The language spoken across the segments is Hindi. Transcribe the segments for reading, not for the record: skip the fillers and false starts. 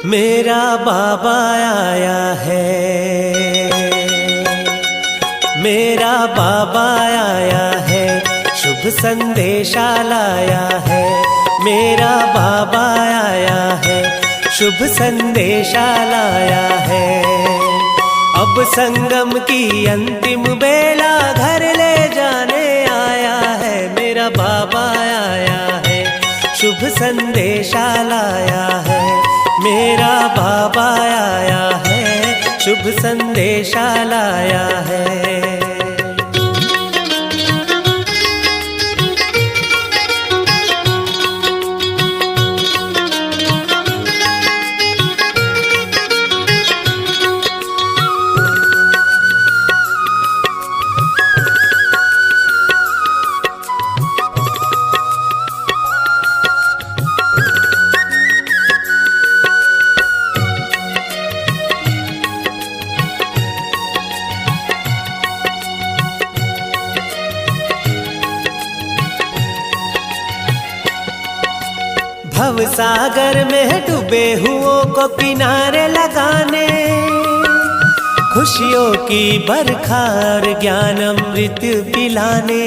मेरा बाबा आया है, मेरा बाबा आया है, शुभ संदेशा लाया है। मेरा बाबा आया है, शुभ संदेशा लाया है। अब संगम की अंतिम बेला घर ले जाने आया है। मेरा बाबा आया है, शुभ संदेशा लाया है। मेरा बाबा आया है, शुभ संदेशा लाया है। भव सागर में डूबे हुओं को किनारे लगाने, खुशियों की बरखार ज्ञान अमृत पिलाने।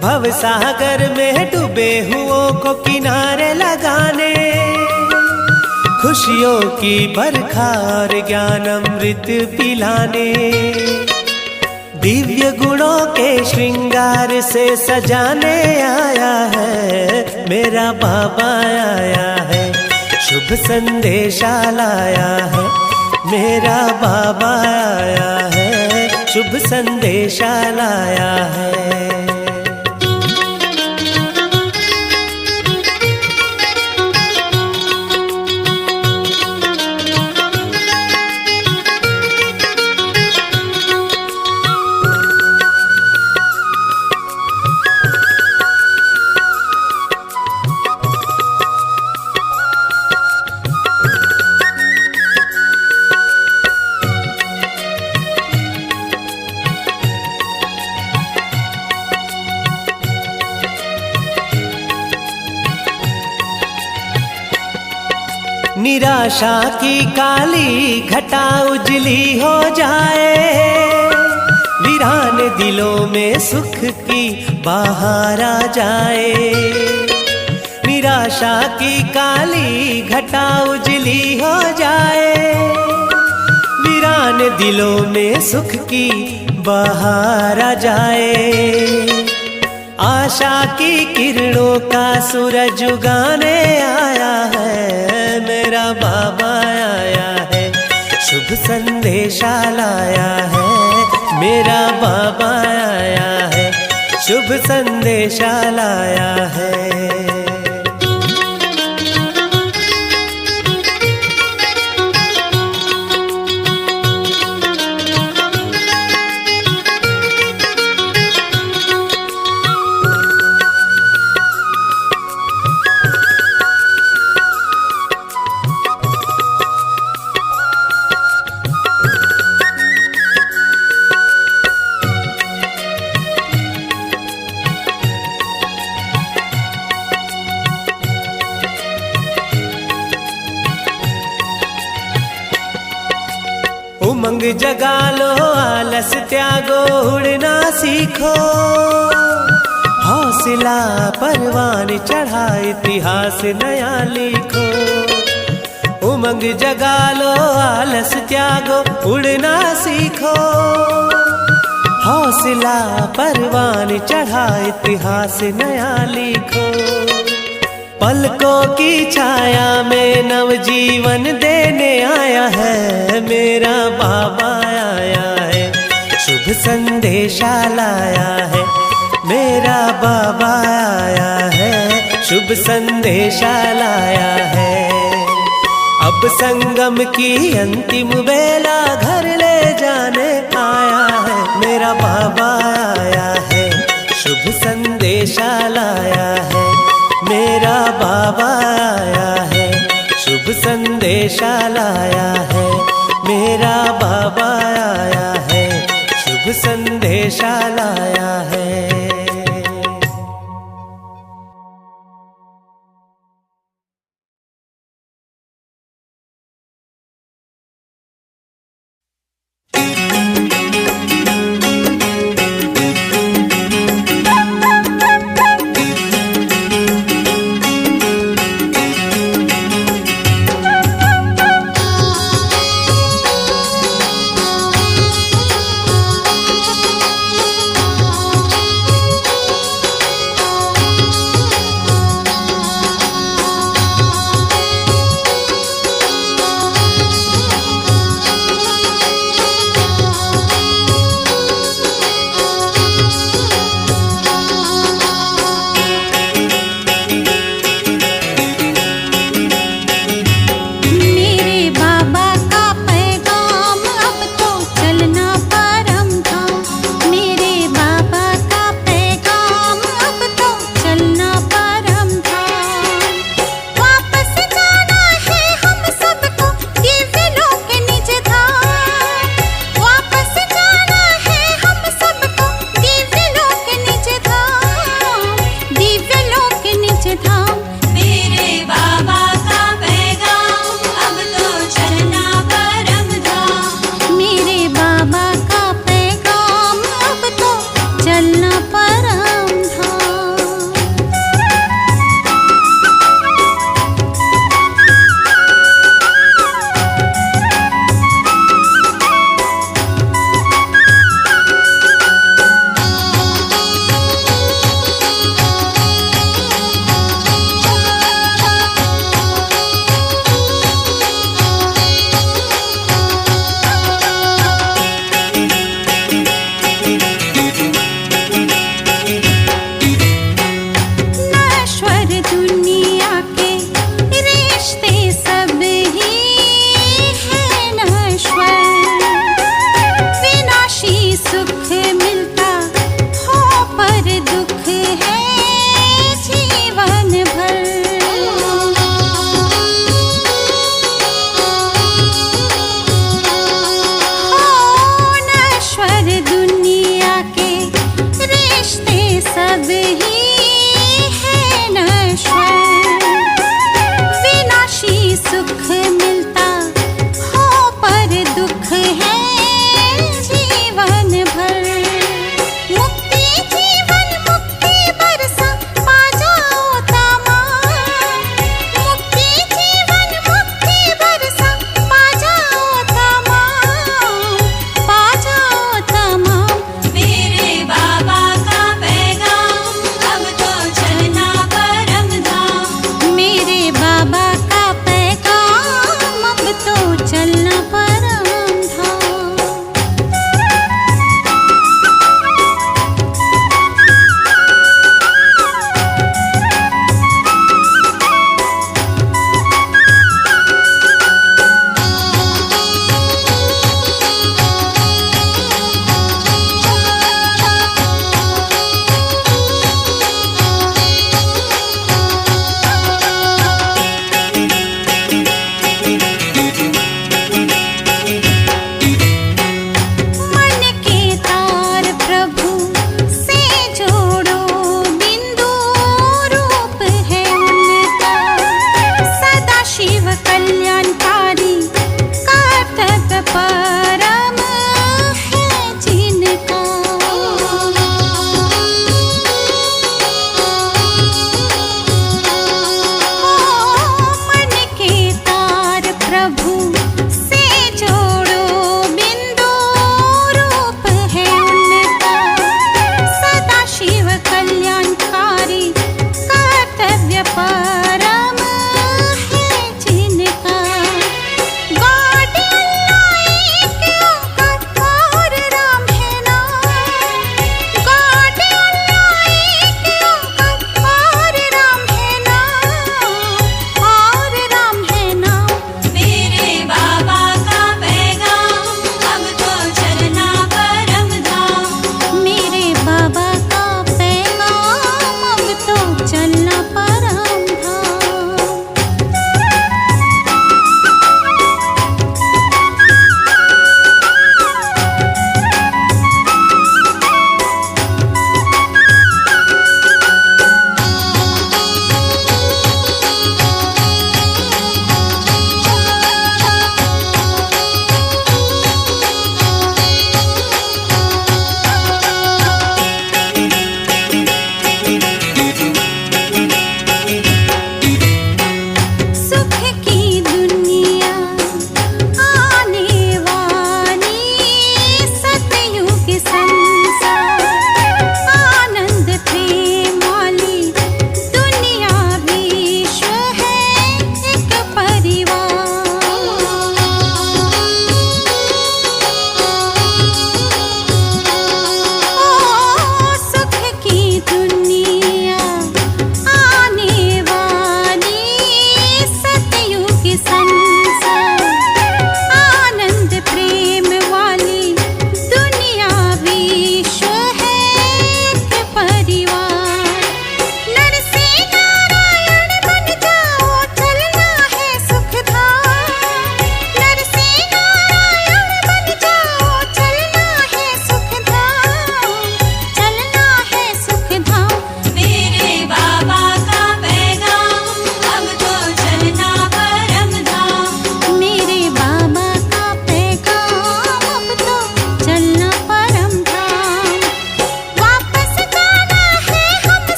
भव सागर में डूबे हुओं को किनारे लगाने, खुशियों की बरखार ज्ञान अमृत पिलाने। दिव्य गुणों के श्रृंगार से सजाने आया है। मेरा बाबा आया है, शुभ संदेशा लाया है। मेरा बाबा आया है, शुभ संदेशा लाया है। निराशा की काली घटा उजली हो जाए, वीरान दिलों में सुख की बहार आ जाए। निराशा की काली घटा उजली हो जाए, वीरान दिलों में सुख की बहार आ जाए। आशा की किरणों का सूरज उगाने आया है। मेरा बाबा आया है, शुभ संदेशा लाया है। मेरा बाबा आया है, शुभ संदेशा लाया है। उमंग जगा लो, आलस त्यागो, उड़ना सीखो। हौसला परवान चढ़ा, इतिहास नया लिखो। उमंग जगा लो, आलस त्यागो, उड़ना सीखो। हौसला परवान चढ़ा, इतिहास नया लिखो। पलकों की छाया में नवजीवन देने आया है। मेरा बाबा आया है, शुभ संदेशा लाया है। मेरा बाबा आया है, शुभ संदेशा लाया है। अब संगम की अंतिम बेला घर ले जाने आया है। मेरा बाबा आया है, शुभ संदेशा लाया है। मेरा बाबा आया है, शुभ संदेशा लाया है। मेरा बाबा आया है, शुभ संदेशा लाया है। जब ही है नश्वर, विनाशी सुख मिलता हो पर दुख है जीवन भर। मुक्ति जीवन मुक्ति बरसा पा जाओ तमाम, मुक्ति जीवन मुक्ति बरसा पा जाओ तमाम, पा जाओ तमाम। मेरे बाबा का पैगाम अब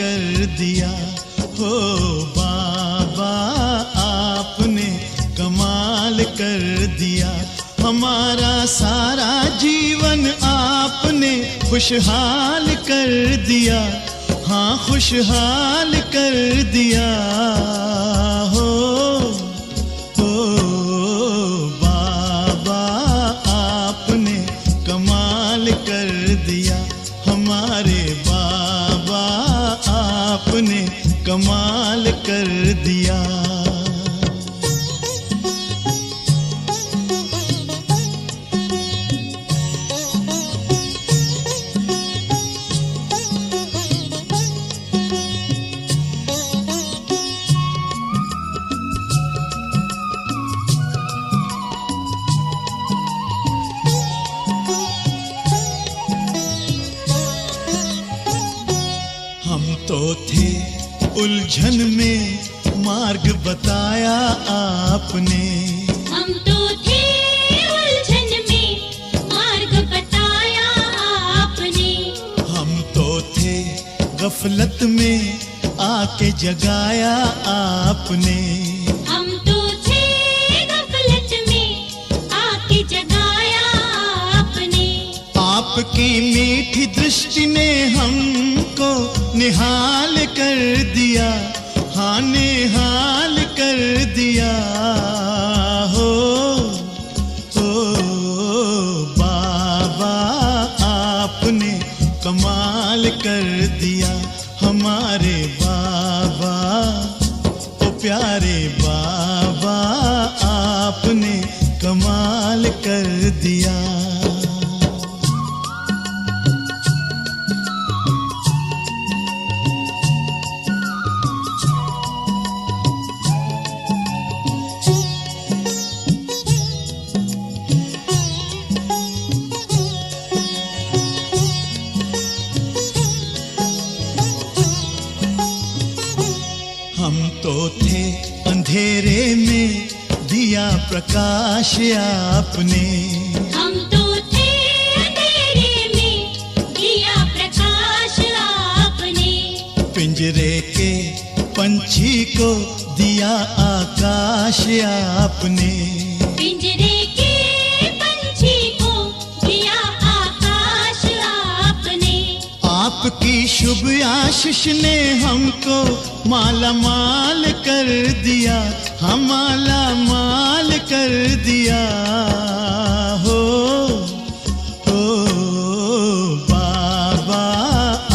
कर दिया। हो बाबा आपने कमाल कर दिया। हमारा सारा जीवन आपने खुशहाल कर दिया। हाँ खुशहाल कर दिया। हो बाबा आपने कमाल कर दिया। हमारे बाबा आपने कमाल कर दिया। हम तो थे उलझन में मार्ग बताया आपने। हम तो थे उलझन में मार्ग बताया आपने। हम तो थे गफलत में आके जगाया आपने। हम तो थे गफलत में आके जगाया आपने। आपकी मीठी दृष्टि ने हमको निहाल कर दिया। हाँ निहाल कर दिया। हो बाबा आपने कमाल कर दिया। हमारे बाबा ओ प्यारे बाबा आपने कमाल कर दिया। हम तो थे अंधेरे में दिया प्रकाश आपने। हम तो थे अंधेरे में दिया प्रकाश आपने। पिंजरे के पंछी को दिया आकाश आपने। पिंजरे के पंछी को दिया आकाश आपने। आपकी शुभ आशीष ने हमको माला माल कर दिया। हम माला माल कर दिया। हो बाबा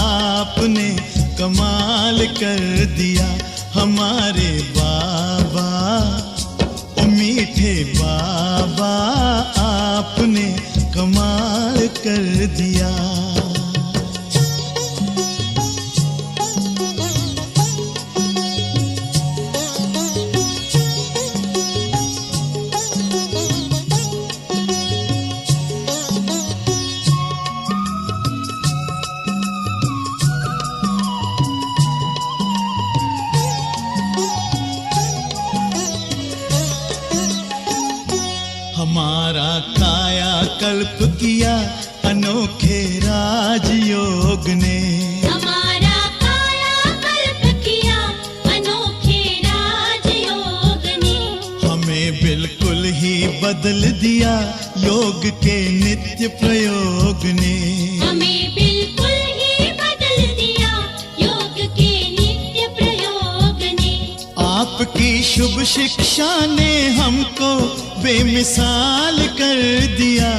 आपने कमाल कर दिया। हमारे बाबा ओ मीठे बाबा आपने कमाल कर दिया। हमारा काया कल्प किया अनोखे राजयोग ने। हमारा काया कल्प किया अनोखे राजयोग ने। हमें बिल्कुल ही बदल दिया योग के नित्य प्रयोग ने। हमें बिल्कुल ही बदल दिया योग के नित्य प्रयोग ने। आपकी शुभ शिक्षा ने हमको बेमिसाल कर दिया।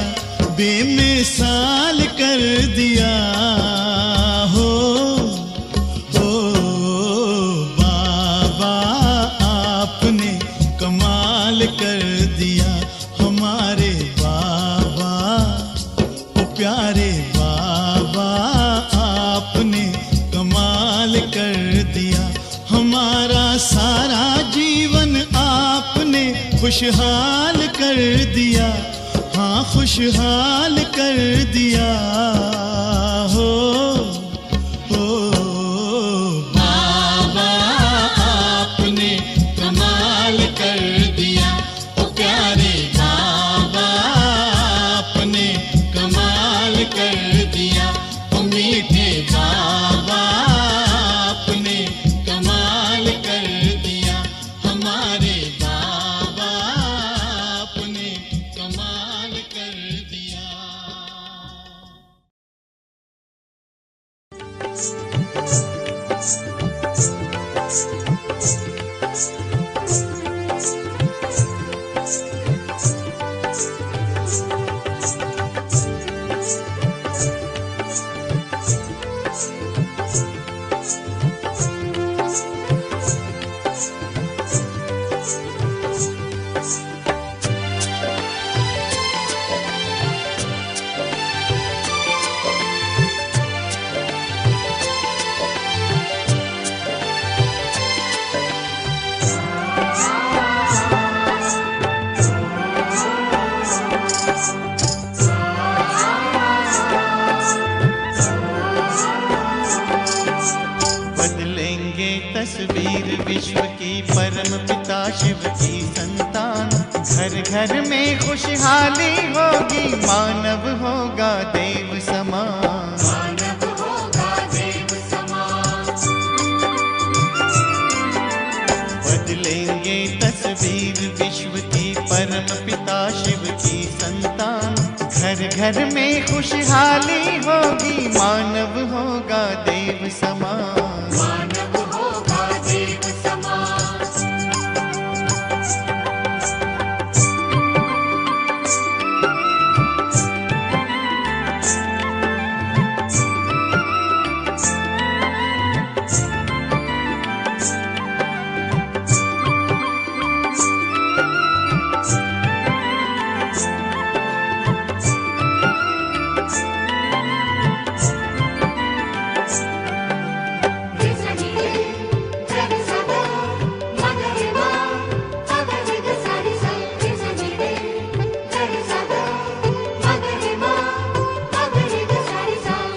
बेमिसाल कर दिया। हो बाबा आपने कमाल कर दिया। हमारे बाबा ओ प्यारे बाबा आपने कमाल कर दिया। हमारा सारा जीवन आपने खुशहाल कर दिया। हाँ खुशहाल कर दिया। हो बाबा आपने कमाल कर दिया। ओ प्यारे बाबा आपने कमाल कर दिया। ओ मीठे बाबा बदलेंगे तस्वीर विश्व की, परम पिता शिव की संतान। घर घर में खुशहाली होगी, मानव होगा देव समान। मानव होगा देव समान। बदलेंगे तस्वीर विश्व की, परम पिता शिव की संतान। घर घर में खुशहाली होगी, मानव होगा देव समान। मानव होगा देव समान।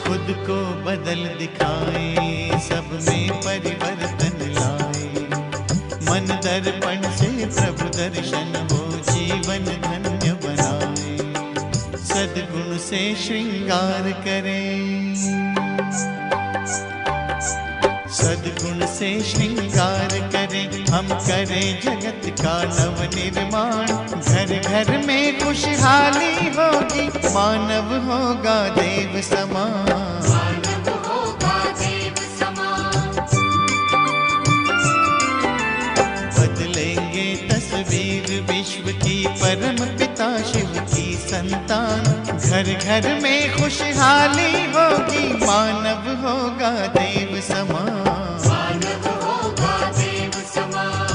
खुद को बदल दिखाए, सब में परिवर्तन लाए। मन दर्पण से प्रभु दर्शन हो, जीवन धन्य बनाए। सद्गुण से श्रृंगार करें, सद्गुण से श्रृंगार करें। हम करें जगत का नव निर्माण। घर घर में खुशहाली होगी, मानव होगा देव समान। मानव होगा देव समान। बदलेंगे तस्वीर विश्व की, परम पिता शिव की संतान। घर घर में खुशहाली होगी, मानव होगा देव समान। मानव होगा देव समान।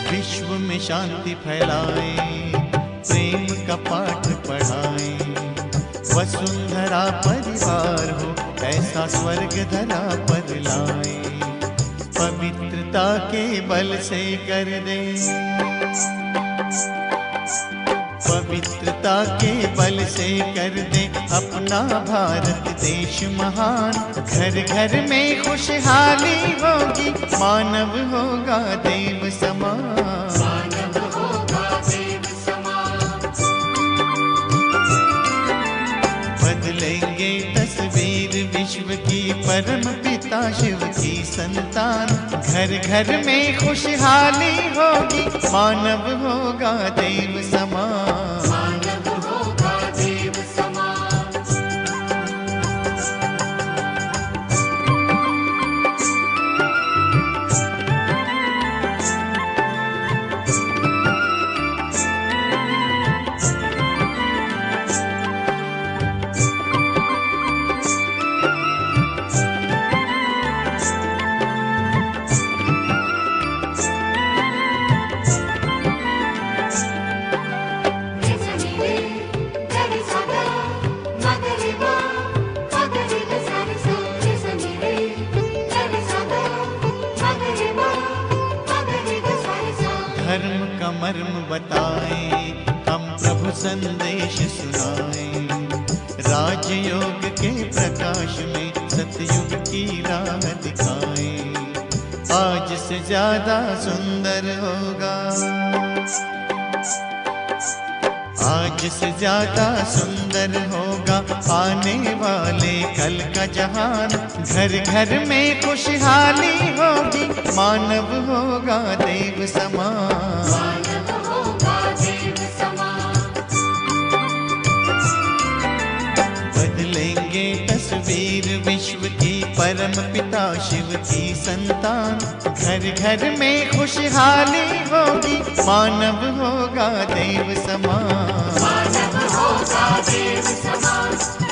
विश्व में शांति फैलाए, प्रेम का पाठ पढ़ाए। वसुंधरा परिवार हो, ऐसा स्वर्ग धरा पर लाए। पवित्रता के बल से कर दे, पवित्रता के बल से कर दे अपना भारत देश महान। घर घर में खुशहाली होगी, मानव होगा देव समान। मानव होगा देव समान। बदलेंगे तस्वीर विश्व की, परम पिता शिव की संतान। घर घर में खुशहाली होगी, मानव होगा देव समान। मानव होगा देव समान। धर्म का मर्म बताएं, हम प्रभु संदेश सुनाएं। राजयोग के प्रकाश में सतयुग की राह दिखाएं। आज से ज्यादा सुंदर होगा, आज से ज्यादा सुंदर होगा आने वाले कल का जहान। घर घर में खुशहाली होगी, मानव होगा देव समान। मानव होगा देव समान। बदलेंगे तस्वीर विश्व की, परम पिता शिव की संतान। घर घर में खुशहाली होगी, मानव होगा देव समान। मानव होगा देव समान।